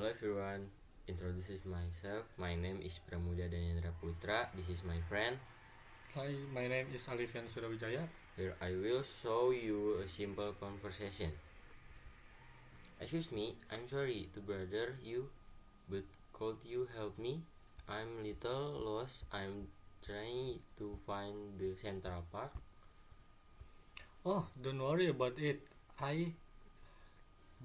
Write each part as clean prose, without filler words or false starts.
Hello everyone, introduces myself. My name is Pramudia Danyendra Putra. This is my friend. Hi, my name is Alifian Surawijaya. Here I will show you a simple conversation. Excuse me, I'm sorry to bother you, but could you help me? I'm little lost. I'm trying to find the Central Park. Oh, don't worry about it. I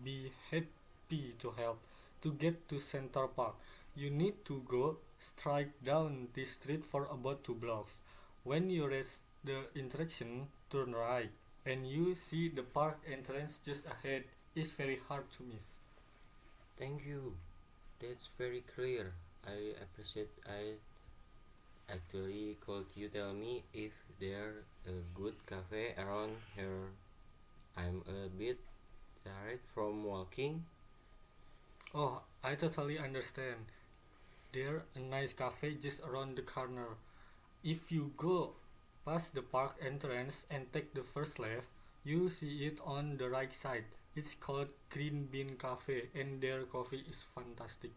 be happy to help. To get to Central Park, you need to go straight down this street for about 2 blocks. When you reach the intersection, turn right, and you see the park entrance just ahead. It's very hard to miss. Thank you. That's very clear. I appreciate it. Actually, could you tell me if there's a good cafe around here? I'm a bit tired from walking. Oh, I totally understand. There's a nice cafe just around the corner. If you go past the park entrance and take the first left, you see it on the right side. It's called Green Bean Cafe and their coffee is fantastic.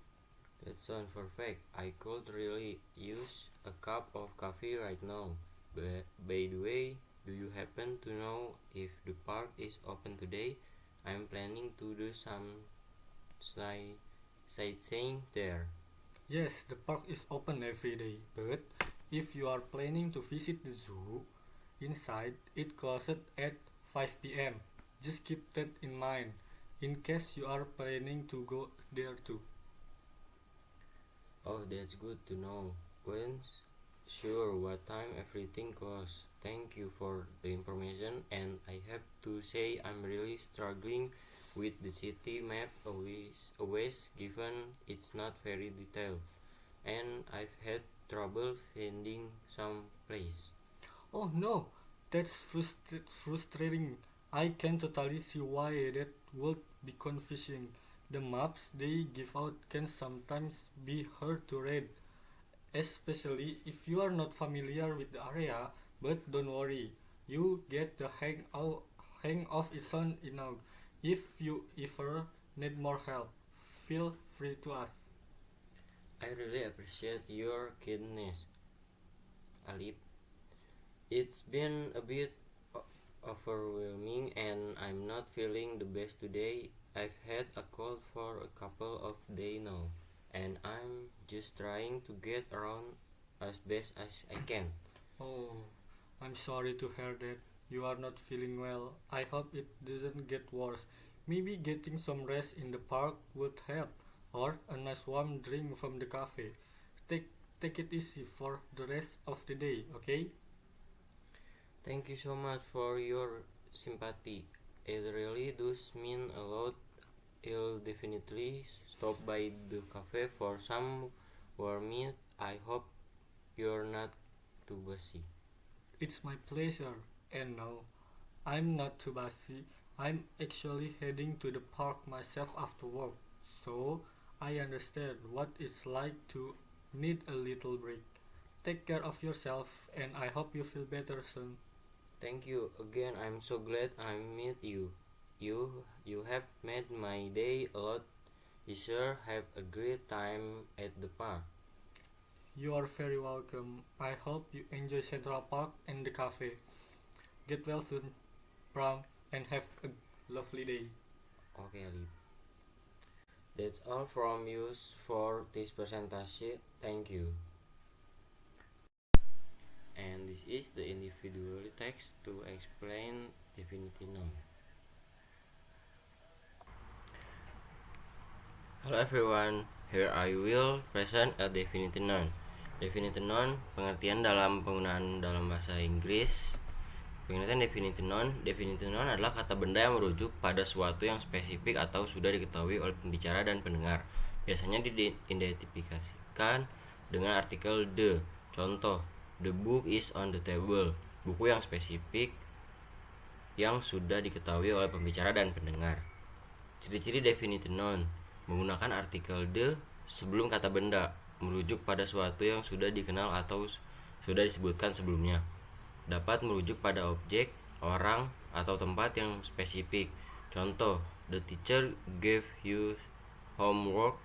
That sounds perfect. I could really use a cup of coffee right now. By the way, do you happen to know if the park is open today? I'm planning to do some sightseeing there. Yes, the park is open every day, but if you are planning to visit the zoo inside, it closes at 5 p.m. Just keep that in mind in case you are planning to go there too. Oh, that's good to know. When sure what time everything closes. Thank you for the information, and I have to say I'm really struggling with the city map always given it's not very detailed, and I've had trouble finding some place. Oh no, that's frustrating. I can totally see why that would be confusing. The maps they give out can sometimes be hard to read, especially if you are not familiar with the area. But don't worry, you get the hang of it soon enough. If you ever need more help, feel free to ask. I really appreciate your kindness, Alip. It's been a bit overwhelming and I'm not feeling the best today. I've had a cold for a couple of days now and I'm just trying to get around as best as I can. Oh, I'm sorry to hear that you are not feeling well. I hope it doesn't get worse. Maybe getting some rest in the park would help, or a nice warm drink from the cafe. Take take it easy for the rest of the day, okay? Thank you so much for your sympathy. It really does mean a lot. I'll definitely stop by the cafe for some warm meat. I hope you're not too busy. It's my pleasure. And no, I'm not too busy. I'm actually heading to the park myself after work. So I understand what it's like to need a little break. Take care of yourself and I hope you feel better soon. Thank you again. I'm so glad I met you. You have made my day a lot easier. Have a great time at the park. You are very welcome. I hope you enjoy Central Park and the cafe. Get well soon, Brown, and have a lovely day. Okay, Ali. That's all from you for this presentation. Thank you. And this is the individual text to explain definite noun. Hello everyone, here I will present a definite noun. Definite noun pengertian dalam penggunaan dalam bahasa Inggris. Pengertian definite noun adalah kata benda yang merujuk pada suatu yang spesifik atau sudah diketahui oleh pembicara dan pendengar. Biasanya diidentifikasikan dengan artikel the. Contoh, the book is on the table. Buku yang spesifik yang sudah diketahui oleh pembicara dan pendengar. Ciri-ciri definite noun menggunakan artikel the sebelum kata benda, merujuk pada suatu yang sudah dikenal atau sudah disebutkan sebelumnya. Dapat merujuk pada objek, orang, atau tempat yang spesifik. Contoh, the teacher gave you homework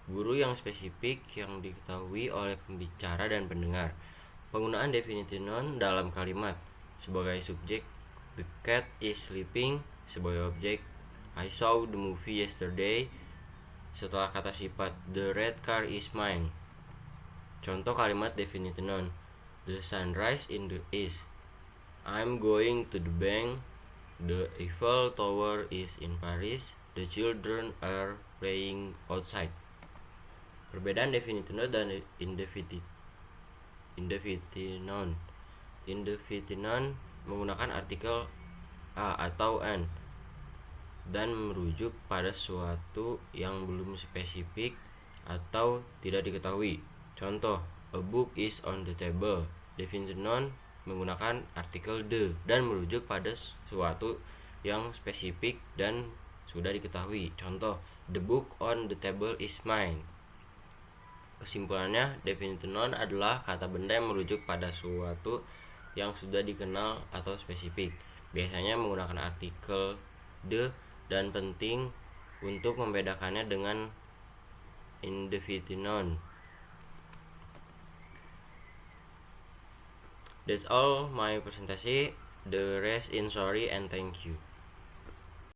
Guru yang spesifik yang diketahui oleh pembicara dan pendengar. Penggunaan definite noun dalam kalimat sebagai subjek, the cat is sleeping, sebagai objek, I saw the movie yesterday, setelah kata sifat, the red car is mine. Contoh kalimat definite noun, the sunrise in the east, I'm going to the bank, the Eiffel Tower is in Paris, the children are playing outside. Perbedaan definite noun dan indefinite noun. Indefinite noun menggunakan artikel a atau an dan merujuk pada sesuatu yang belum spesifik atau tidak diketahui. Contoh, a book is on the table. Definite noun menggunakan artikel the dan merujuk pada sesuatu yang spesifik dan sudah diketahui. Contoh, the book on the table is mine. Kesimpulannya, definite noun adalah kata benda yang merujuk pada sesuatu yang sudah dikenal atau spesifik. Biasanya menggunakan artikel the dan penting untuk membedakannya dengan indefinite noun. That's all my presentasi. The rest in sorry and thank you.